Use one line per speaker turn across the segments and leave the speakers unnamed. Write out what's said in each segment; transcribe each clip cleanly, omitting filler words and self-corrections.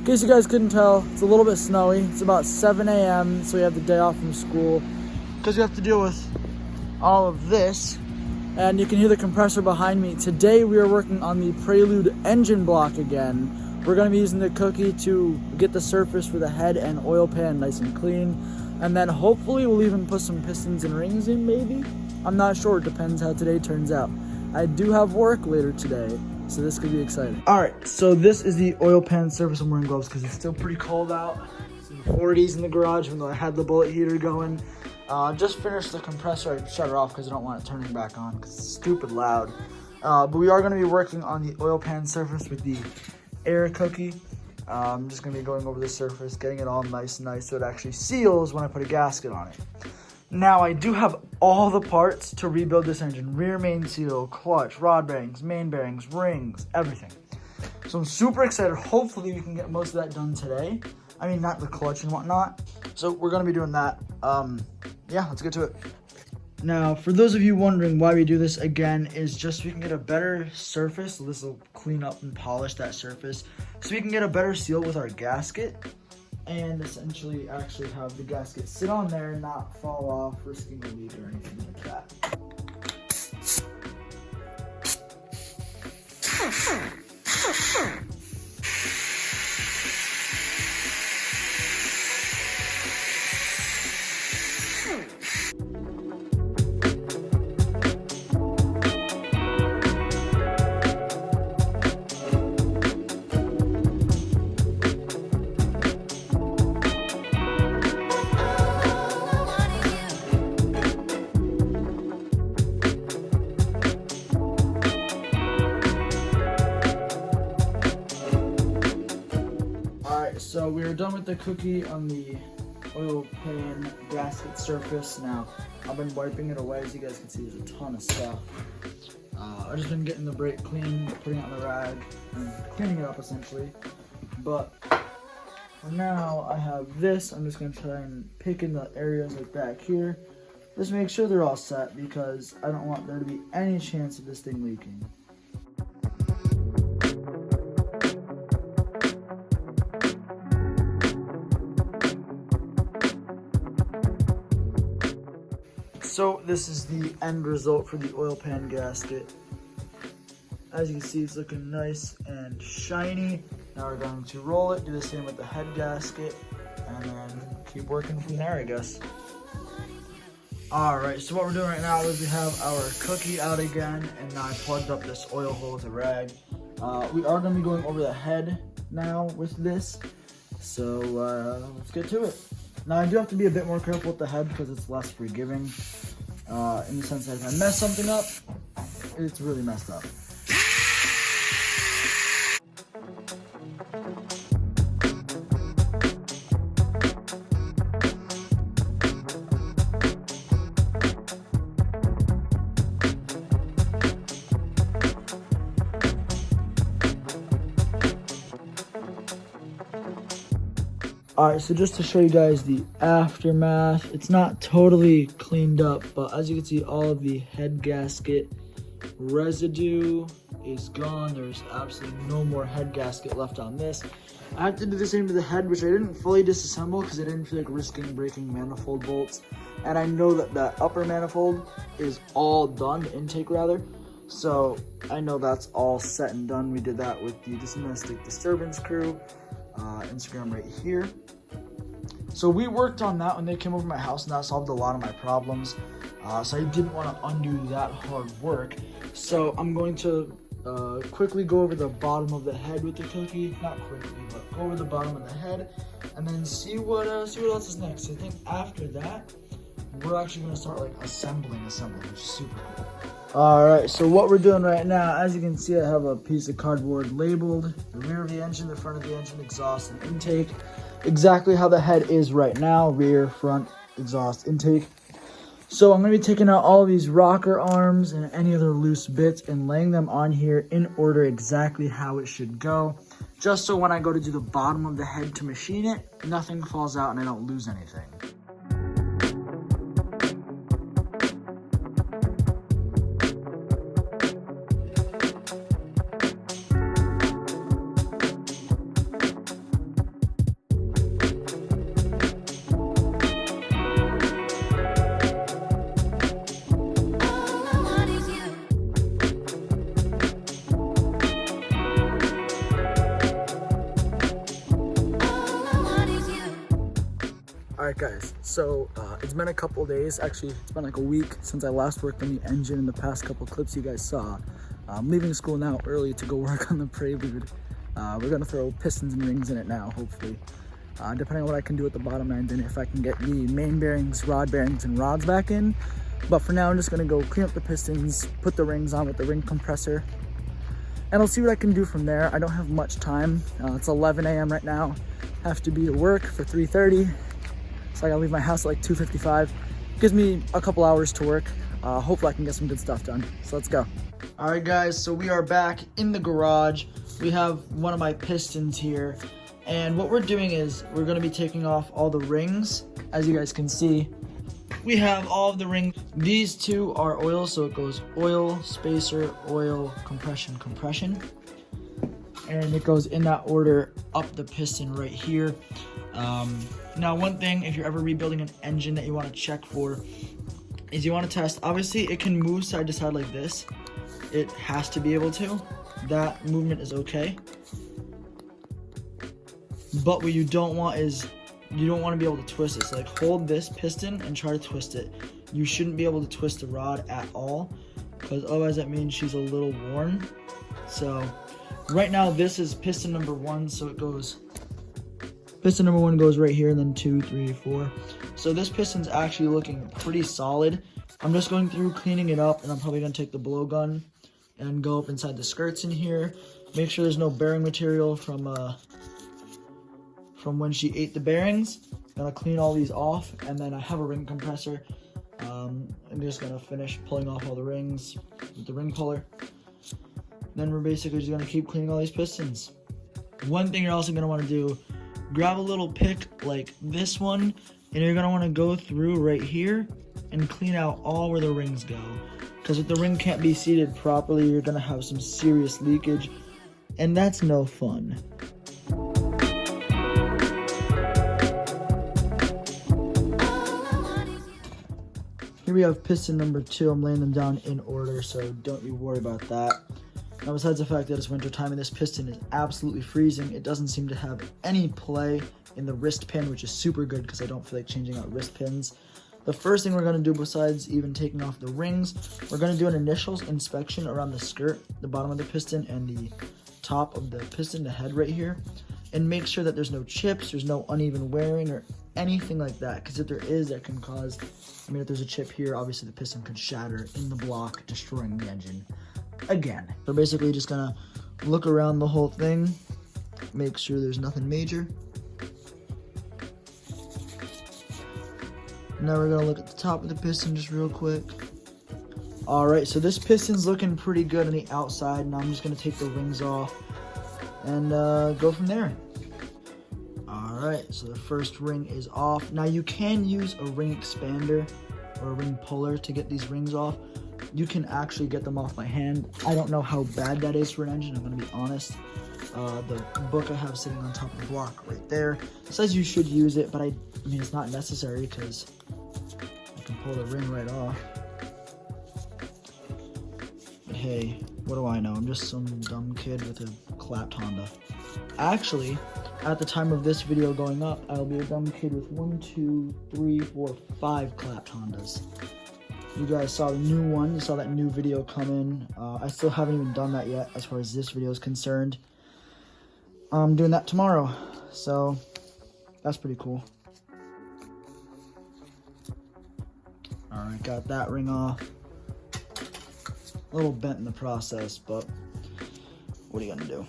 case you guys couldn't tell, it's a little bit snowy. It's about 7 a.m. so we have the day off from school because we have to deal with all of this. And you can hear the compressor behind me. Today we are working on the Prelude engine block again. We're going to be using the cookie to get the surface for the head and oil pan nice and clean. And then hopefully we'll even put some pistons and rings in, maybe. I'm not sure, it depends how today turns out. I do have work later today, so this could be exciting. All right, so this is the oil pan surface. I'm wearing gloves because it's still pretty cold out. It's in the 40s in the garage, even though I had the bullet heater going. Just finished the compressor. I shut it off because I don't want it turning back on because it's stupid loud. But we are going to be working on the oil pan surface with the air cookie. I'm just going to be going over the surface, getting it all nice so it actually seals when I put a gasket on it. Now, I do have all the parts to rebuild this engine. Rear main seal, clutch, rod bearings, main bearings, rings, everything. So I'm super excited. Hopefully we can get most of that done today. I mean, not the clutch and whatnot. So we're going to be doing that. Yeah, let's get to it. Now, for those of you wondering why we do this again, is just so we can get a better surface. So this will clean up and polish that surface so we can get a better seal with our gasket and essentially actually have the gasket sit on there and not fall off, risking a leak or anything like that. So we are done with the cookie on the oil pan gasket surface. Now, I've been wiping it away. As you guys can see, there's a ton of stuff. I've just been getting the brake clean, putting it on the rag, and cleaning it up essentially. But for now, I have this. I'm just going to try and pick in the areas like back here. Just make sure they're all set because I don't want there to be any chance of this thing leaking. So this is the end result for the oil pan gasket. As you can see, it's looking nice and shiny. Now we're going to roll it, do the same with the head gasket, and then keep working from there, I guess. Alright, so what we're doing right now is we have our cookie out again, and now I plugged up this oil hole with a rag. We are going to be going over the head now with this, so let's get to it. Now I do have to be a bit more careful with the head because it's less forgiving. In the sense that if I mess something up, it's really messed up. Alright, so just to show you guys the aftermath, it's not totally cleaned up, but as you can see, all of the head gasket residue is gone. There's absolutely no more head gasket left on this. I have to do the same to the head, which I didn't fully disassemble because I didn't feel like risking breaking manifold bolts. And I know that that upper manifold is all done, the intake rather. So I know that's all set and done. We did that with the domestic disturbance crew. Instagram right here. So we worked on that when they came over to my house, and that solved a lot of my problems. So I didn't want to undo that hard work. So I'm going to quickly go over the bottom of the head with the cookie. Not quickly, but go over the bottom of the head, and then see what else is next. So I think after that, we're actually going to start like assembling, which is super cool. Alright, so what we're doing right now, as you can see, I have a piece of cardboard labeled the rear of the engine, the front of the engine, exhaust, and intake. Exactly how the head is right now, rear, front, exhaust, intake. So I'm going to be taking out all of these rocker arms and any other loose bits and laying them on here in order exactly how it should go. Just so when I go to do the bottom of the head to machine it, nothing falls out and I don't lose anything. Alright guys, so it's been a couple days, actually it's been like a week since I last worked on the engine. In the past couple clips you guys saw. I'm leaving school now early to go work on the Prelude. We're gonna throw pistons and rings in it now, hopefully. Depending on what I can do at the bottom end and if I can get the main bearings, rod bearings, and rods back in. But for now I'm just gonna go clean up the pistons, put the rings on with the ring compressor, and I'll see what I can do from there. I don't have much time. It's 11 a.m. right now. Have to be to work for 3:30. So I gotta leave my house at like 2:55. Gives me a couple hours to work. Hopefully I can get some good stuff done. So let's go. All right guys, so we are back in the garage. We have one of my pistons here. And what we're doing is we're gonna be taking off all the rings. As you guys can see, we have all of the rings. These two are oil, so it goes oil, spacer, oil, compression, compression. And it goes in that order up the piston right here. Now one thing, if you're ever rebuilding an engine that you want to check for is you want to test, obviously it can move side to side like this. It has to be able to. That movement is okay. But what you don't want is, you don't want to be able to twist it. So like hold this piston and try to twist it. You shouldn't be able to twist the rod at all, because otherwise that means she's a little worn. So right now this is piston number 1, so it goes, piston number 1 goes right here, and then 2, 3, 4. So this piston's actually looking pretty solid. I'm just going through cleaning it up, and I'm probably gonna take the blowgun and go up inside the skirts in here. Make sure there's no bearing material from when she ate the bearings. Gonna clean all these off, and then I have a ring compressor. I'm just gonna finish pulling off all the rings with the ring puller. Then we're basically just gonna keep cleaning all these pistons. One thing you're also gonna wanna do, grab a little pick like this one, and you're gonna wanna go through right here and clean out all where the rings go. Because if the ring can't be seated properly, you're gonna have some serious leakage, and that's no fun. Here we have piston number 2. I'm laying them down in order, so don't you worry about that. Now, besides the fact that it's winter time and this piston is absolutely freezing, it doesn't seem to have any play in the wrist pin, which is super good because I don't feel like changing out wrist pins. The first thing we're going to do, besides even taking off the rings, we're going to do an initial inspection around the skirt, the bottom of the piston, and the top of the piston, the head right here, and make sure that there's no chips, there's no uneven wearing or anything like that, because if there is, that can cause, I mean, if there's a chip here, obviously the piston could shatter in the block, destroying the engine again. So basically just gonna look around the whole thing, make sure there's nothing major. Now we're gonna look at the top of the piston just real quick. All right, so this piston's looking pretty good on the outside. Now I'm just gonna take the rings off and go from there. All right, so the first ring is off. Now you can use a ring expander or a ring puller to get these rings off. You can actually get them off by hand. I don't know how bad that is for an engine, I'm gonna be honest. The book I have sitting on top of the block right there, it says you should use it, but I mean, it's not necessary because I can pull the ring right off. But hey, what do I know? I'm just some dumb kid with a clapped Honda. Actually, at the time of this video going up, I'll be a dumb kid with 1, 2, 3, 4, 5 clapped Hondas. You guys saw the new one, you saw that new video come in. I still haven't even done that yet as far as this video is concerned. I'm doing that tomorrow, so that's pretty cool. Alright, got that ring off. A little bent in the process, but what are you gonna do?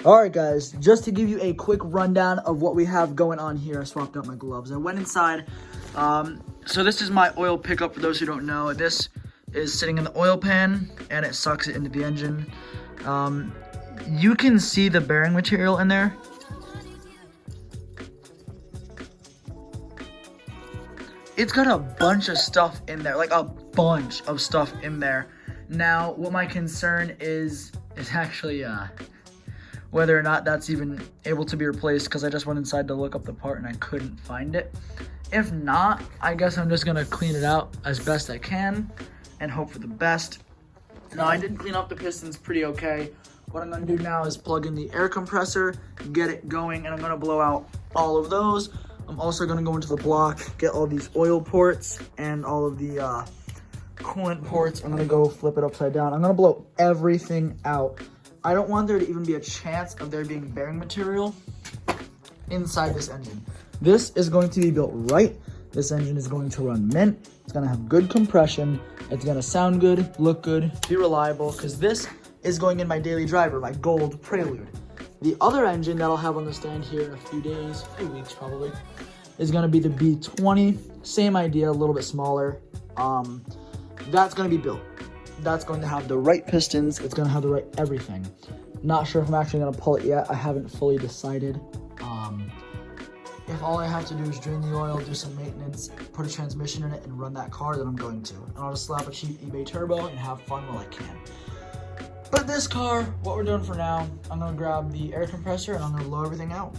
Alright guys, just to give you a quick rundown of what we have going on here, I swapped out my gloves. I went inside. So this is my oil pickup for those who don't know. This is sitting in the oil pan and it sucks it into the engine. You can see the bearing material in there. It's got a bunch of stuff in there, like a bunch of stuff in there. Now, what my concern is actually whether or not that's even able to be replaced, because I just went inside to look up the part and I couldn't find it. If not, I guess I'm just gonna clean it out as best I can and hope for the best. Now, I did clean up the pistons pretty okay. What I'm gonna do now is plug in the air compressor, get it going, and I'm gonna blow out all of those. I'm also gonna go into the block, get all these oil ports and all of the coolant ports. I'm gonna go flip it upside down. I'm gonna blow everything out. I don't want there to even be a chance of there being bearing material inside this engine. This is going to be built right. This engine is going to run mint. It's gonna have good compression. It's gonna sound good, look good, be reliable, because this is going in my daily driver, my gold Prelude. The other engine that I'll have on the stand here in a few days, a few weeks probably, is gonna be the B20. Same idea, a little bit smaller. That's gonna be built. That's going to have the right pistons. It's gonna have the right everything. Not sure if I'm actually gonna pull it yet. I haven't fully decided. If all I have to do is drain the oil, do some maintenance, put a transmission in it, and run that car, then I'm going to. And I'll just slap a cheap eBay turbo and have fun while I can. But this car, what we're doing for now, I'm gonna grab the air compressor and I'm gonna blow everything out.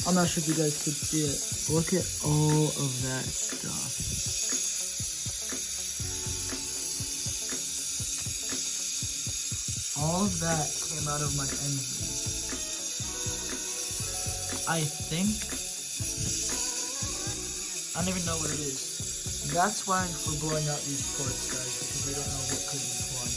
I'm not sure if you guys could see it. Look at all of that stuff. All of that came out of my engine. I think, I don't even know what it is. That's why we're blowing out these ports, guys, because we don't know what could be flying.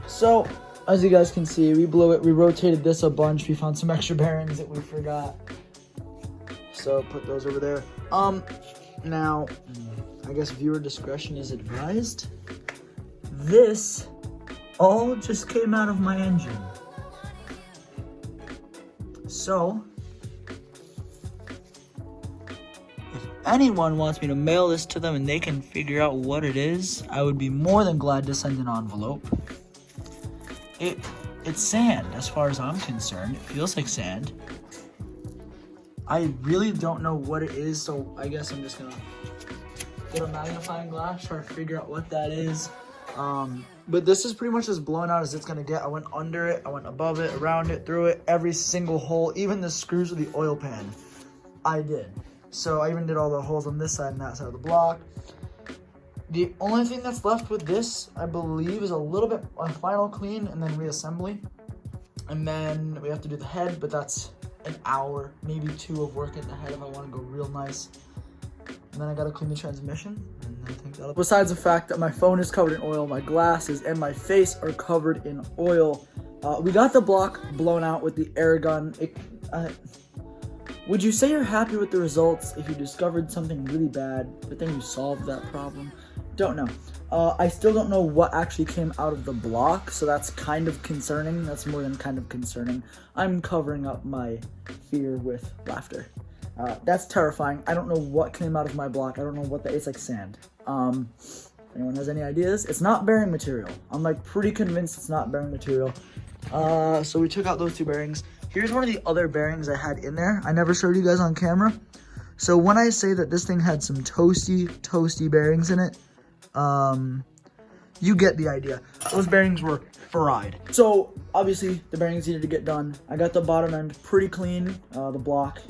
So, as you guys can see, we blew it. We rotated this a bunch. We found some extra bearings that we forgot. So, put those over there. Now, I guess viewer discretion is advised. This all just came out of my engine. So, if anyone wants me to mail this to them and they can figure out what it is, I would be more than glad to send an envelope. It's sand, as far as I'm concerned. It feels like sand. I really don't know what it is, so I guess I'm just gonna get a magnifying glass, try to figure out what that is. But this is pretty much as blown out as it's gonna get. I went under it, I went above it, around it, through it, every single hole, even the screws of the oil pan, I did. So I even did all the holes on this side and that side of the block. The only thing that's left with this, I believe, is a little bit on final clean and then reassembly. And then we have to do the head, but that's an hour, maybe 2 of work at the head if I want to go real nice. And then I gotta clean the transmission, and I think that'll... Besides the fact that my phone is covered in oil, my glasses and my face are covered in oil. We got the block blown out with the air gun. Would you say you're happy with the results if you discovered something really bad, but then you solved that problem? Don't know. I still don't know what actually came out of the block, so that's kind of concerning. That's more than kind of concerning. I'm covering up my fear with laughter. That's terrifying. I don't know what came out of my block. I don't know what that, it's like sand. If anyone has any ideas, it's not bearing material. I'm like pretty convinced it's not bearing material. So we took out those 2 bearings. Here's one of the other bearings I had in there. I never showed you guys on camera. So when I say that this thing had some toasty bearings in it, you get the idea. Those bearings were fried. So obviously the bearings needed to get done. I got the bottom end pretty clean, the block.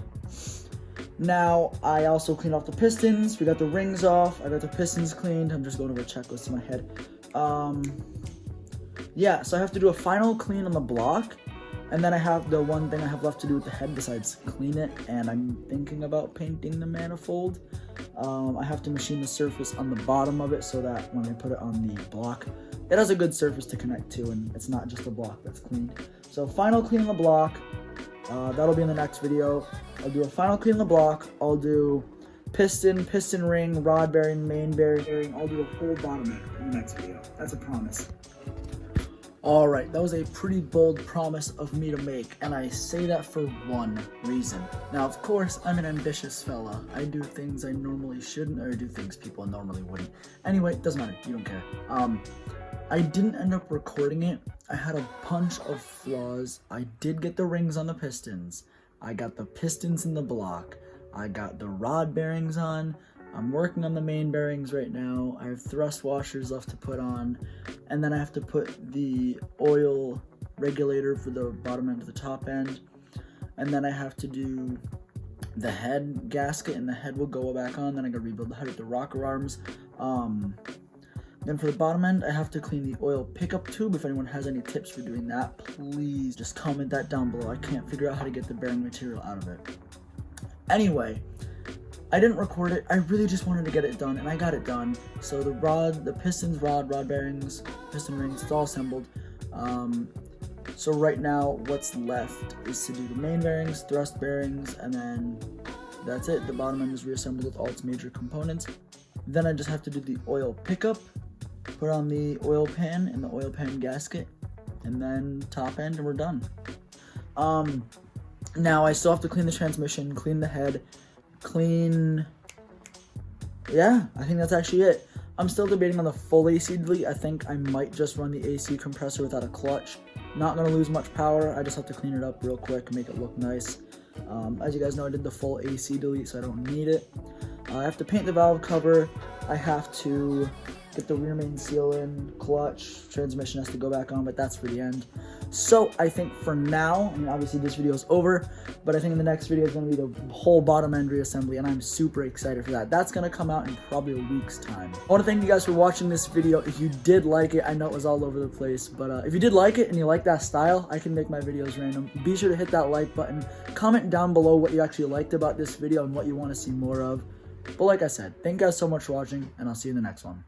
Now I also cleaned off the pistons. We got the rings off. I got the pistons cleaned. I'm just going over a checklist in my head. Yeah, so I have to do a final clean on the block, and then I have the one thing I have left to do with the head besides clean it, and I'm thinking about painting the manifold. I have to machine the surface on the bottom of it so that when I put it on the block, it has a good surface to connect to, and it's not just a block that's cleaned. So final clean on the block, that'll be in the next video. I'll do a final clean on the block, I'll do piston ring, rod bearing, main bearing, I'll do the whole bottom end in the next video. That's a promise. Alright, that was a pretty bold promise of me to make, and I say that for one reason. Now, of course, I'm an ambitious fella. I do things I normally shouldn't, or do things people normally wouldn't. Anyway, it doesn't matter, you don't care. I didn't end up recording it. I had a bunch of flaws. I did get the rings on the pistons. I got the pistons in the block. I got the rod bearings on. I'm working on the main bearings right now. I have thrust washers left to put on, and then I have to put the oil regulator for the bottom end to the top end, and then I have to do the head gasket, and the head will go back on. Then I gotta rebuild the head with the rocker arms. Then for the bottom end, I have to clean the oil pickup tube. If anyone has any tips for doing that, please just comment that down below. I can't figure out how to get the bearing material out of it. Anyway, I didn't record it. I really just wanted to get it done, and I got it done. So the pistons, rod bearings, piston rings, it's all assembled. So right now, what's left is to do the main bearings, thrust bearings, and then that's it. The bottom end is reassembled with all its major components. Then I just have to do the oil pickup, put on the oil pan and the oil pan gasket, and then top end, and we're done. Now I still have to clean the transmission, clean the head, yeah, I think that's actually it. I'm still debating on the full AC delete. I think I might just run the AC compressor without a clutch. Not gonna lose much power. I just have to clean it up real quick and make it look nice. As you guys know, I did the full AC delete, so I don't need it. I have to paint the valve cover. I have to get the rear main seal in, clutch, transmission has to go back on, but that's for the end. So I think for now, I mean, obviously this video is over, but I think in the next video is going to be the whole bottom end reassembly, and I'm super excited for that. That's going to come out in probably a week's time. I want to thank you guys for watching this video. If you did like it, I know it was all over the place, but if you did like it and you like that style, I can make my videos random. Be sure to hit that like button. Comment down below what you actually liked about this video and what you want to see more of. But like I said, thank you guys so much for watching, and I'll see you in the next one.